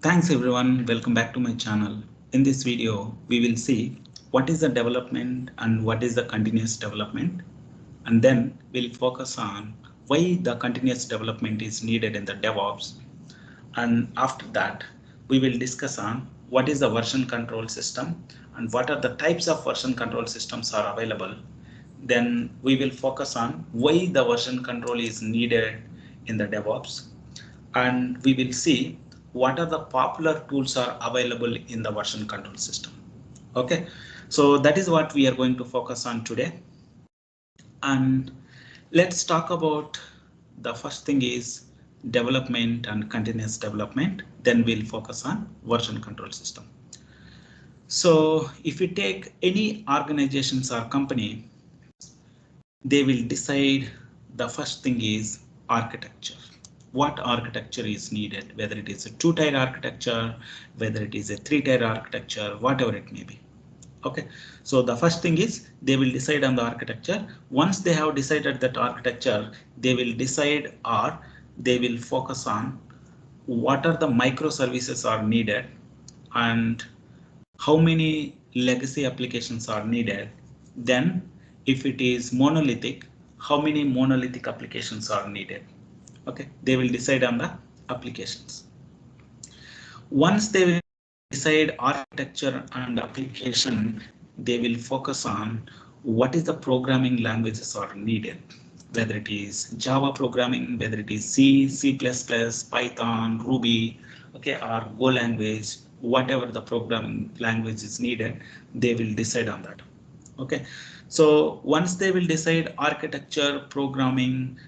Thanks everyone, welcome back to my channel. In this video, we will see what is the development and what is the continuous development. And then we'll focus on why the continuous development is needed in the DevOps. And after that, we will discuss on what is the version control system and what are the types of version control systems are available. Then we will focus on why the version control is needed in the DevOps, and we will see what are the popular tools are available in the version control system. Okay, so that is what we are going to focus on today. And let's talk about the first thing is development and continuous development. Then we'll focus on version control system. So if you take any organizations or company, they will decide the first thing is architecture. What architecture is needed, whether it is a 2-tier architecture, whether it is a 3-tier architecture, whatever it may be. Okay, so the first thing is they will decide on the architecture. Once they have decided that architecture, they will decide or they will focus on what are the microservices are needed and how many legacy applications are needed. Then if it is monolithic, how many monolithic applications are needed. Okay, they will decide on the applications. Once they will decide architecture and application, they will focus on what is the programming languages are needed, whether it is Java programming, whether it is C, C++, Python, Ruby, okay, or Go language, whatever the programming language is needed, they will decide on that. Okay, so once they will decide architecture, programming,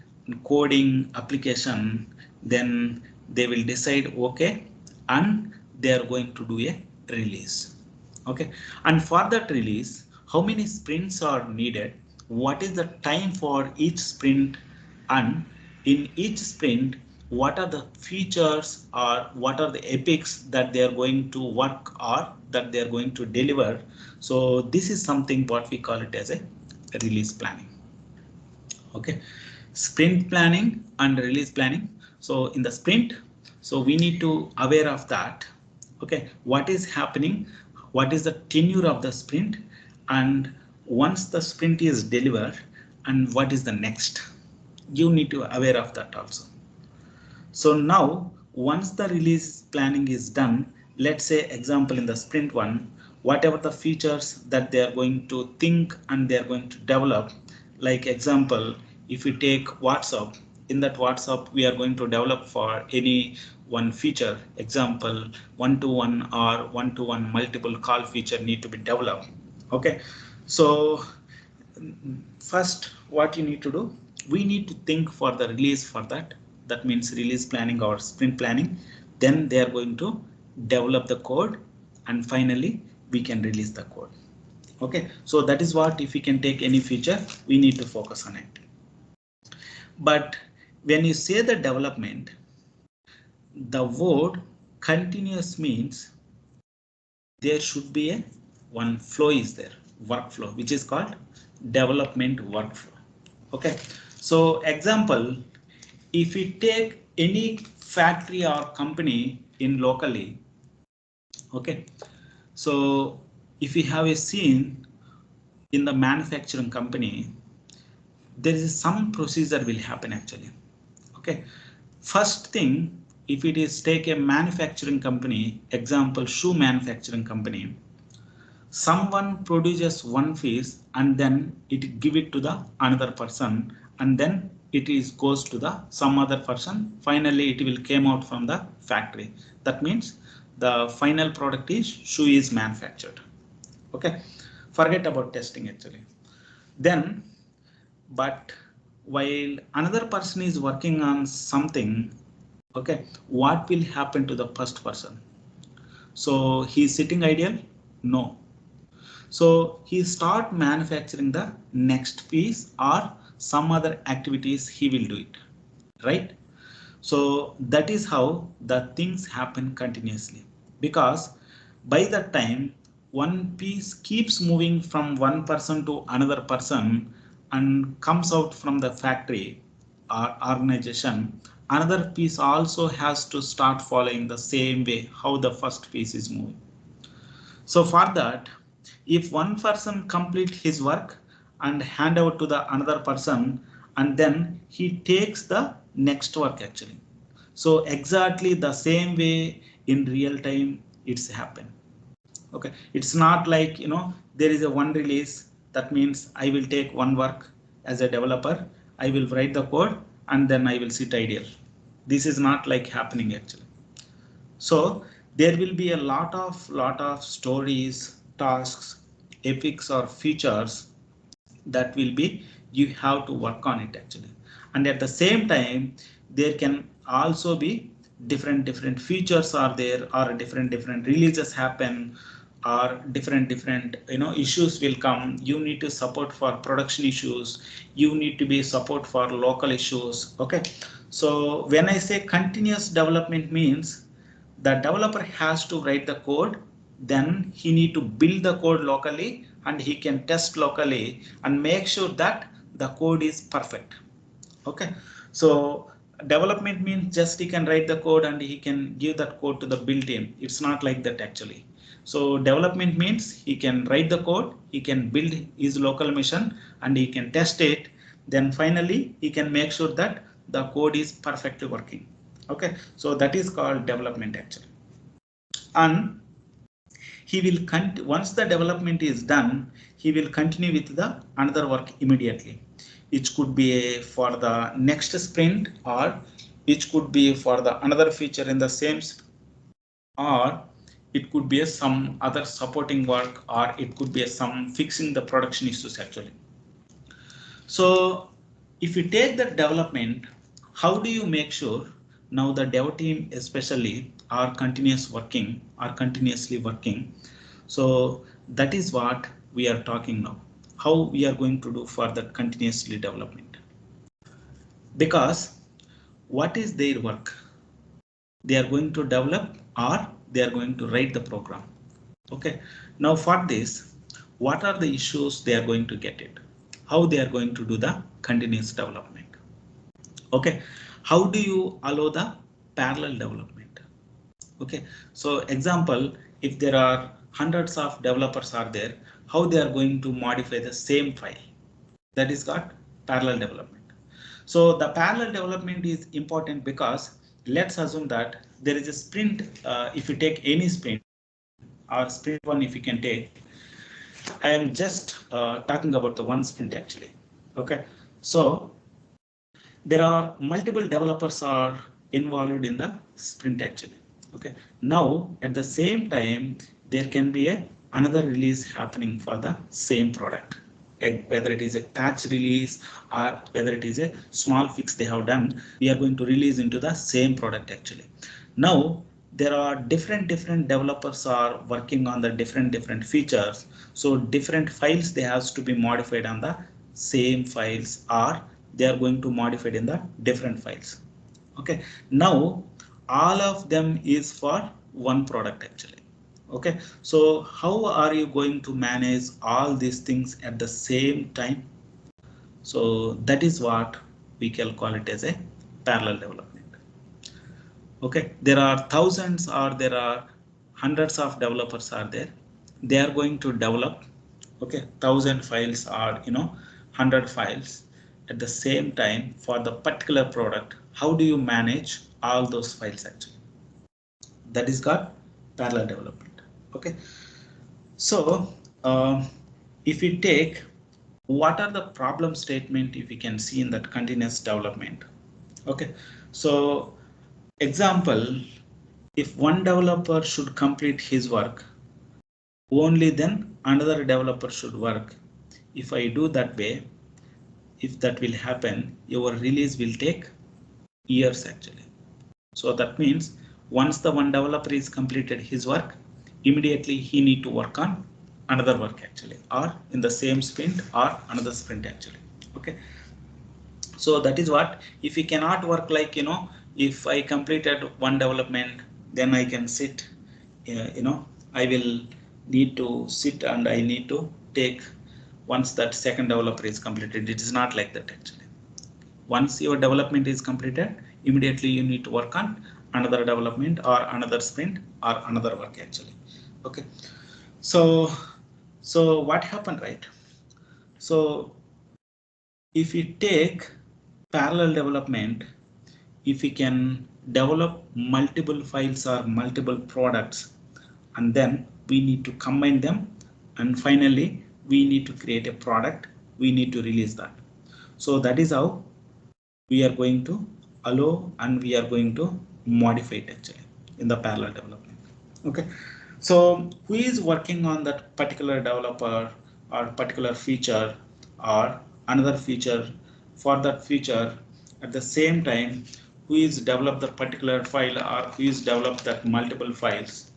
coding, application, then they will decide okay, and they are going to do a release. Okay, and for that release, how many sprints are needed, what is the time for each sprint, and in each sprint what are the features or what are the epics that they are going to work or that they are going to deliver. So this is something what we call it as a release planning. Okay, sprint planning and release planning. So in the sprint, so we need to aware of that. Okay, what is happening, what is the tenure of the sprint, and once the sprint is delivered, and what is the next, you need to aware of that also. So now once the release planning is done, let's say example in the sprint one, whatever the features that they are going to think and they are going to develop, like example, if we take WhatsApp, in that WhatsApp we are going to develop for any one feature, example one-to-one or one-to-one multiple call feature need to be developed. Okay, so first what you need to do, we need to think for the release for that. That means release planning or sprint planning. Then they are going to develop the code and finally we can release the code. Okay, so that is what, if we can take any feature, we need to focus on it. But when you say the development, the word continuous means there should be a one flow is there, workflow, which is called development workflow. Okay, so example, if we take any factory or company in locally, okay, so if we have a scene in the manufacturing company, there is some procedure will happen actually. Okay, first thing, if it is take a manufacturing company, example shoe manufacturing company, someone produces one piece and then it give it to the another person, and then it is goes to the some other person, finally it will came out from the factory. That means the final product is shoe is manufactured. Okay, forget about testing actually. Then but while another person is working on something, okay, what will happen to the first person? So he's sitting idle? No. So he start manufacturing the next piece or some other activities he will do it, right? So that is how the things happen continuously, because by that time one piece keeps moving from one person to another person and comes out from the factory or organization, another piece also has to start following the same way how the first piece is moving. So for that, if one person complete his work and hand over to the another person, and then he takes the next work actually. So exactly the same way in real time it's happened. Okay, it's not like there is a one release. That means I will take one work as a developer, I will write the code and then I will sit idle. This is not like happening actually. So there will be a lot of stories, tasks, epics or features that will be you have to work on it actually. And at the same time, there can also be different features are there, or different releases happen, or different issues will come. You need to support for production issues, you need to be support for local issues. Okay, so when I say continuous development means the developer has to write the code, then he need to build the code locally and he can test locally and make sure that the code is perfect. Okay, so development means just he can write the code and he can give that code to the build team. It's not like that actually. So development means he can write the code, he can build his local machine and he can test it, then finally he can make sure that the code is perfectly working. Okay, so that is called development actually. And he will once the development is done, he will continue with the another work immediately. It could be for the next sprint, or it could be for the another feature in the same or it could be some other supporting work, or it could be some fixing the production issues actually. So if you take the development, how do you make sure now the dev team especially are continuously working? So that is what we are talking now. How we are going to do for the continuously development? Because what is their work? They are going to develop or they are going to write the program. Okay. Now for this, what are the issues they are going to get it? How they are going to do the continuous development? Okay. How do you allow the parallel development? Okay. So example, if there are hundreds of developers are there, how they are going to modify the same file? That is got parallel development. So the parallel development is important because let's assume that there is a sprint. If you take any sprint or sprint one, if you can take, I am just talking about the one sprint actually. Okay, so there are multiple developers are involved in the sprint actually. Okay, now at the same time there can be a another release happening for the same product, whether it is a patch release or whether it is a small fix they have done, we are going to release into the same product actually. Now there are different developers are working on the different features, so different files they has to be modified on the same files, or they are going to modify it in the different files. Okay, now all of them is for one product actually. Okay, so how are you going to manage all these things at the same time? So that is what we can call it as a parallel development. Okay, there are thousands or there are hundreds of developers are there. They are going to develop, okay, 1,000 files or 100 files at the same time for the particular product. How do you manage all those files actually? That is called parallel development. Okay, so if we take what are the problem statement, if we can see in that continuous development. Okay, so example, if one developer should complete his work, only then another developer should work. If I do that way, if that will happen, your release will take years actually. So that means once the one developer is completed his work, immediately he need to work on another work actually, or in the same sprint or another sprint actually. Okay, so that is what, if we cannot work like if I completed one development, then I can sit, I will need to sit and I need to take once that second developer is completed. It is not like that actually. Once your development is completed, immediately you need to work on another development or another sprint or another work actually. Okay, so what happened, right? So if we take parallel development, if we can develop multiple files or multiple products, and then we need to combine them, and finally we need to create a product, we need to release that. So that is how we are going to allow and we are going to modify it actually in the parallel development. Okay, so who is working on that particular developer or particular feature or another feature for that feature at the same time, who is developed the particular file or who is developed that multiple files.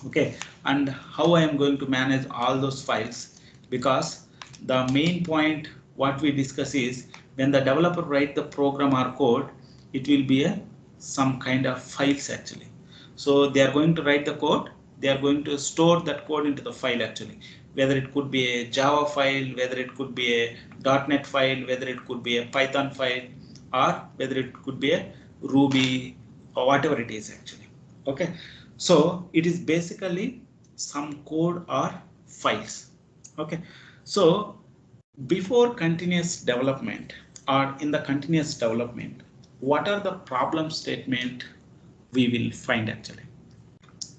Okay, and how I am going to manage all those files, because the main point what we discuss is when the developer write the program or code, it will be a some kind of files actually. So they are going to write the code, they are going to store that code into the file actually, whether it could be a Java file, whether it could be a .NET file, whether it could be a Python file, or whether it could be a Ruby or whatever it is actually. Okay, so it is basically some code or files. Okay, so before continuous development or in the continuous development, what are the problem statement we will find actually?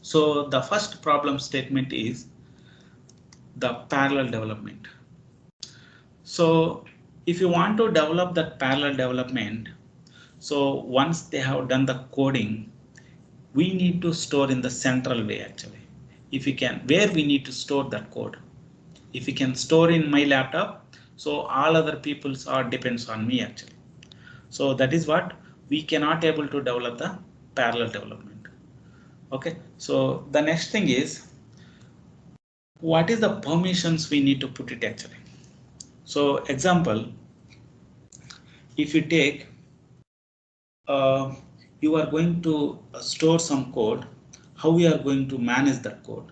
So the first problem statement is the parallel development. So if you want to develop that parallel development, so once they have done the coding, we need to store in the central way actually. If we can, where we need to store that code. If we can store in my laptop, so all other people's are depends on me actually. So that is what we cannot able to develop the parallel development. Okay, so the next thing is what is the permissions we need to put it actually. So example, if you take you are going to store some code, how we are going to manage that code,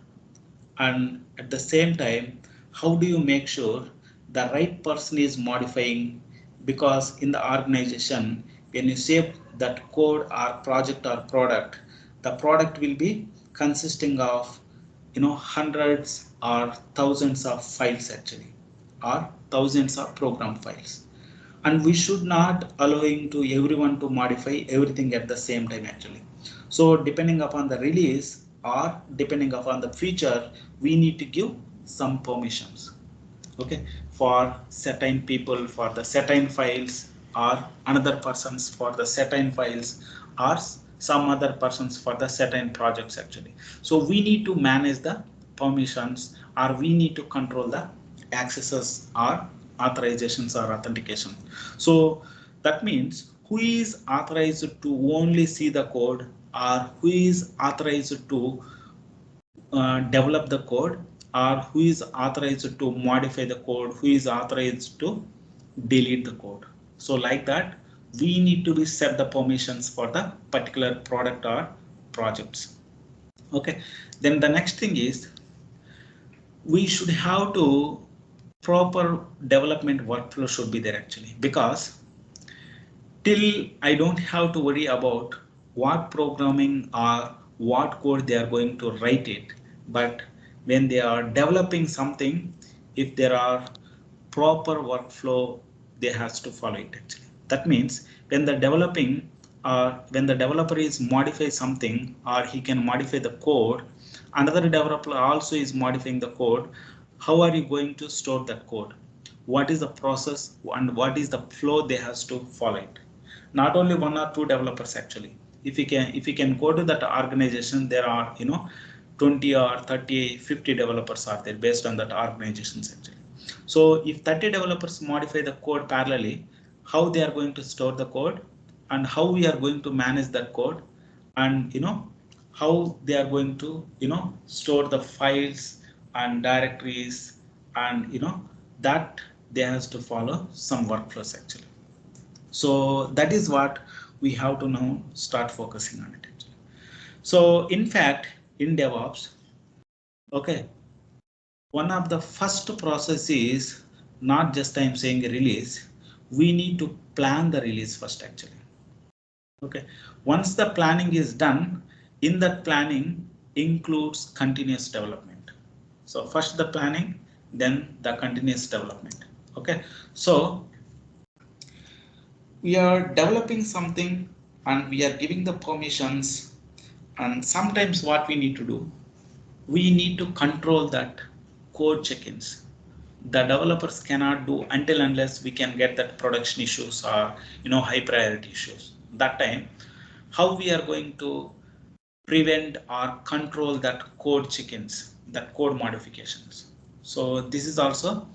and at the same time how do you make sure the right person is modifying, because in the organization when you save that code or project or product, the product will be consisting of hundreds or thousands of files actually, or thousands of program files, and we should not allowing to everyone to modify everything at the same time actually. So depending upon the release or depending upon the feature, we need to give some permissions, okay, for certain people for the certain files, or another persons for the certain files, or some other persons for the certain projects actually. So we need to manage the permissions, or we need to control the accesses or authorizations or authentication. So that means who is authorized to only see the code, or who is authorized to develop the code, or who is authorized to modify the code, who is authorized to delete the code. So like that, we need to be set the permissions for the particular product or projects. Okay, then the next thing is we should have to proper development workflow should be there actually, because till I don't have to worry about what programming or what code they are going to write it. But when they are developing something, if there are proper workflow, they has to follow it actually. That means when the developing or when the developer is modify something, or he can modify the code, another developer also is modifying the code. How are you going to store that code? What is the process and what is the flow they has to follow it? Not only one or two developers actually. If you can go to that organization, there are 20 or 30 50 developers are there based on that organizations actually. So if 30 developers modify the code parallelly, how they are going to store the code, and how we are going to manage that code, and how they are going to store the files and directories, and that they has to follow some workflows actually. So that is what we have to now start focusing on it actually. So in fact, in DevOps, okay, one of the first process is not just I'm saying a release. We need to plan the release first actually. Okay, once the planning is done, in that planning includes continuous development. So first the planning, then the continuous development. Okay, so we are developing something and we are giving the permissions, and sometimes what we need to do, we need to control that code check-ins. The developers cannot do until unless we can get that production issues or high priority issues. That time, how we are going to prevent or control that code chickens, that code modifications. So this is also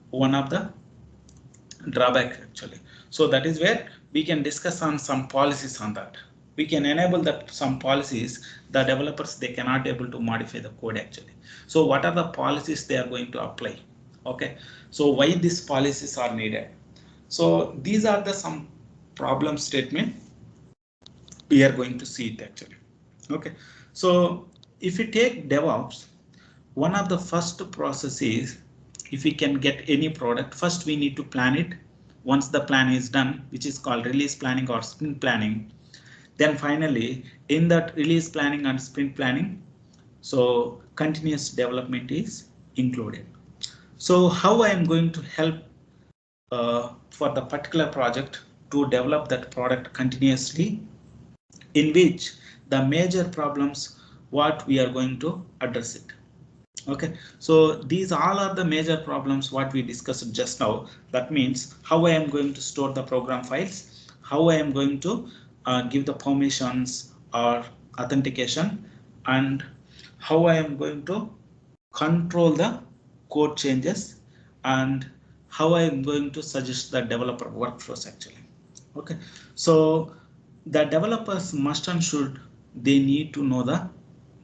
one of the drawback actually. So that is where we can discuss on some policies on that. We can enable that some policies, the developers, they cannot able to modify the code actually. So what are the policies they are going to apply? Okay, so why these policies are needed? So these are the some problem statement we are going to see it actually. Okay, so if you take DevOps, one of the first process is, if we can get any product, first we need to plan it. Once the plan is done, which is called release planning or sprint planning, then finally in that release planning and sprint planning, so continuous development is included. So how I am going to help for the particular project to develop that product continuously, in which the major problems what we are going to address it. Okay, so these all are the major problems what we discussed just now. That means how I am going to store the program files, how I am going to give the permissions or authentication, and how I am going to control the code changes, and how I am going to suggest the developer workflows actually. Okay, so the developers must and should, they need to know the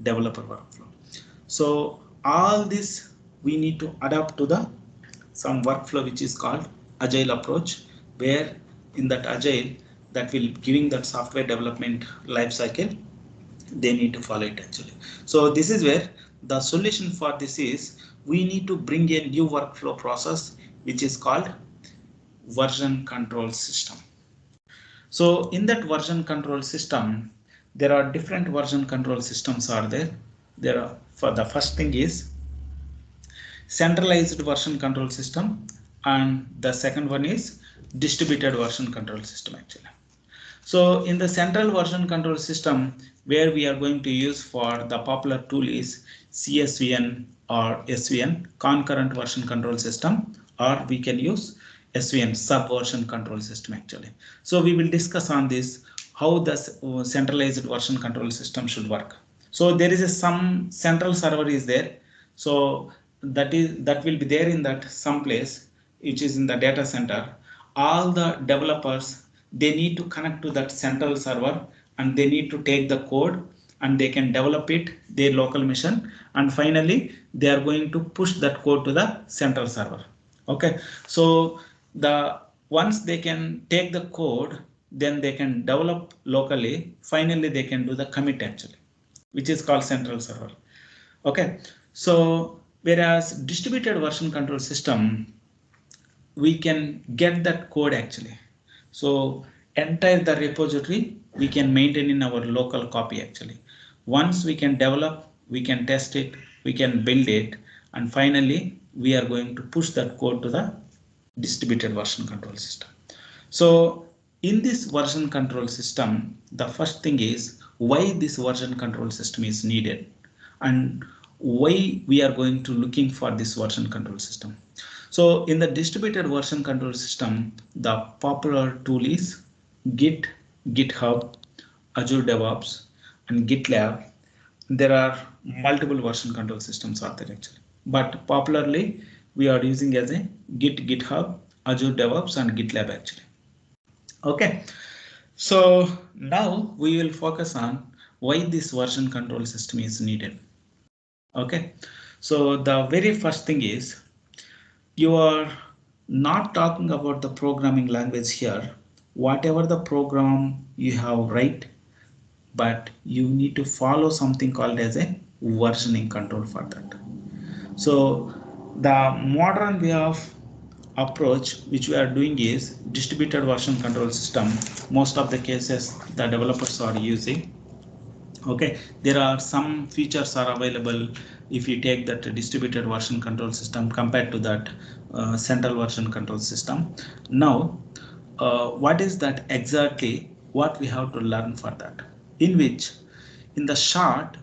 developer workflow. So all this we need to adapt to the some workflow which is called agile approach, where in that agile that will giving that software development life cycle, they need to follow it actually. So this is where the solution for this is, we need to bring a new workflow process which is called version control system. So in that version control system, there are different version control systems are there. There are, for the first thing is centralized version control system, and the second one is distributed version control system actually. So in the central version control system, where we are going to use for the popular tool is CSVN or SVN, concurrent version control system, or we can use SVN, subversion control system actually. So we will discuss on this how the centralized version control system should work. So there is some central server is there. So that will be there in that some place which is in the data center. All the developers, they need to connect to that central server, and they need to take the code and they can develop it their local machine, and finally they are going to push that code to the central server. Okay, so the once they can take the code, then they can develop locally, finally they can do the commit actually, which is called central server. Okay, so whereas distributed version control system, we can get that code actually. So entire the repository we can maintain in our local copy actually. Once we can develop, we can test it, we can build it, and finally we are going to push that code to the distributed version control system. So in this version control system, the first thing is why this version control system is needed, and why we are going to looking for this version control system. So in the distributed version control system, the popular tool is Git, GitHub, Azure Devops, and GitLab. There are multiple version control systems out there actually, but popularly we are using as a Git, GitHub, Azure Devops, and GitLab actually. Okay, so now we will focus on why this version control system is needed. Okay, so the very first thing is, you are not talking about the programming language here, whatever the program you have write, but you need to follow something called as a versioning control for that. So the modern way of approach which we are doing is distributed version control system. Most of the cases the developers are using. Okay, there are some features are available if you take that distributed version control system compared to that central version control system. Now what is that exactly, what we have to learn for that, in which in the short,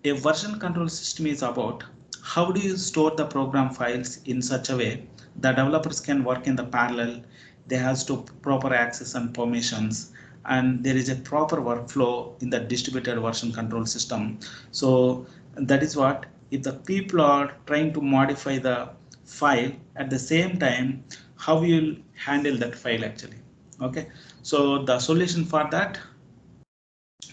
a version control system is about how do you store the program files in such a way the developers can work in the parallel, they has to proper access and permissions, and there is a proper workflow in the distributed version control system. So that is what, if the people are trying to modify the file at the same time, how you will handle that file actually. Okay, so the solution for that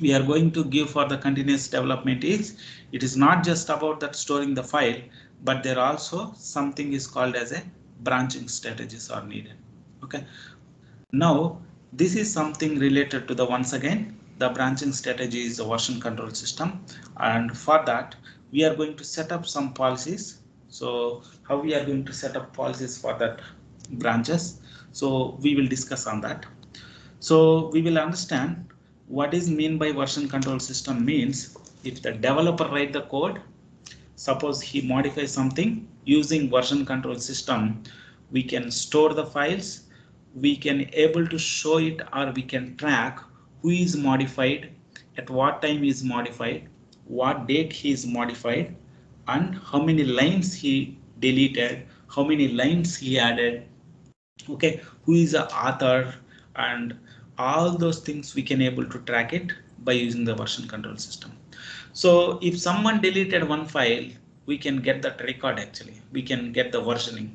we are going to give for the continuous development is, it is not just about that storing the file, but there also something is called as a branching strategies are needed. Okay, now this is something related to the, once again, the branching strategy is the version control system, and for that we are going to set up some policies. So how we are going to set up policies for that branches, so we will discuss on that. So we will understand what is mean by version control system means, if the developer write the code, suppose he modifies something using version control system, we can store the files, we can able to show it, or we can track who is modified, at what time is modified, what date he is modified, and how many lines he deleted, how many lines he added. Okay, who is the author, and all those things we can able to track it by using the version control system. So if someone deleted one file, we can get that record actually, we can get the versioning,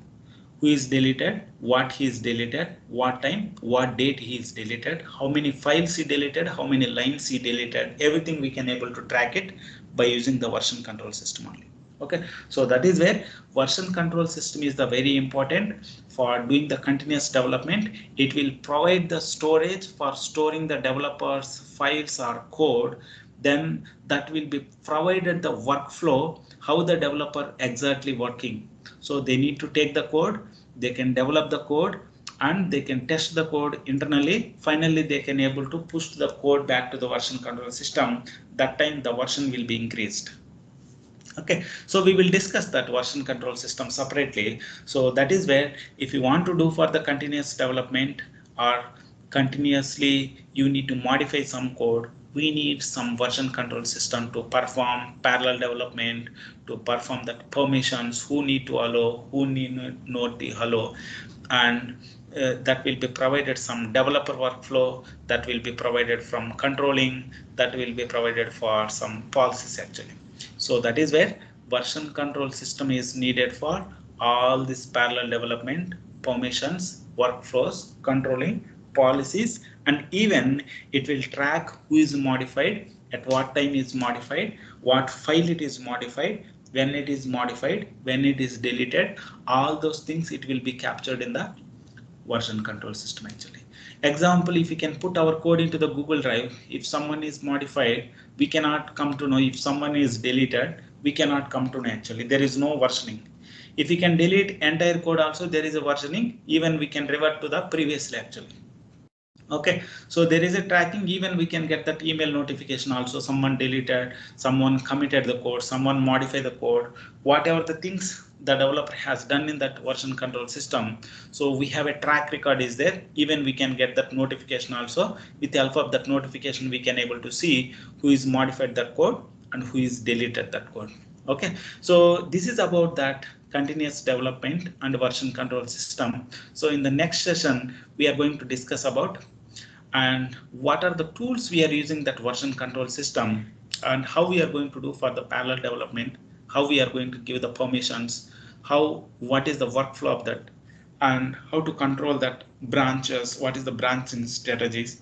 who is deleted, what he is deleted, what time, what date he is deleted, how many files he deleted, how many lines he deleted, everything we can able to track it by using the version control system only. Okay, so that is where version control system is the very important for doing the continuous development. It will provide the storage for storing the developers files or code, then that will be provided the workflow how the developer exactly working. So they need to take the code, they can develop the code, and they can test the code internally. Finally they can able to push the code back to the version control system, that time the version will be increased. Okay, so we will discuss that version control system separately. So that is where, if you want to do for the continuous development, or continuously you need to modify some code, we need some version control system to perform parallel development, to perform the permissions, who need to allow, who need not to allow, and that will be provided some developer workflow, that will be provided from controlling, that will be provided for some policies actually. So that is where version control system is needed for all this parallel development, permissions, workflows, controlling, policies, and even it will track who is modified, at what time is modified, what file it is modified, when it is modified, when it is deleted, all those things it will be captured in the version control system actually. Example, if we can put our code into the Google Drive, if someone is modified, we cannot come to know, if someone is deleted, we cannot come to know actually, there is no versioning. If we can delete entire code also, there is a versioning, even we can revert to the previously actually. Okay, so there is a tracking, even we can get that email notification also, someone deleted, someone committed the code, someone modified the code, whatever the things the developer has done in that version control system. So we have a track record is there, even we can get that notification also. With the help of that notification we can able to see who is modified that code and who is deleted that code. Okay, so this is about that continuous development and version control system. So in the next session we are going to discuss about and what are the tools we are using that version control system, and how we are going to do for the parallel development, how we are going to give the permissions, how, what is the workflow of that, and how to control that branches, what is the branching strategies,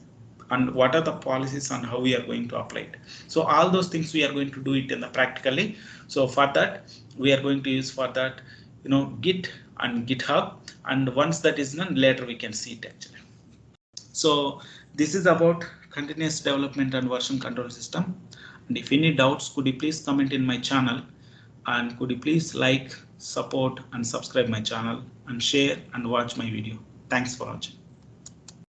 and what are the policies and how we are going to apply it. So all those things we are going to do it in the practically. So for that we are going to use for that, Git and GitHub, and once that is done, later we can see it actually. So this is about continuous development and version control system. And if any doubts, could you please comment in my channel, and could you please like, support and subscribe my channel and share and watch my video. Thanks for watching.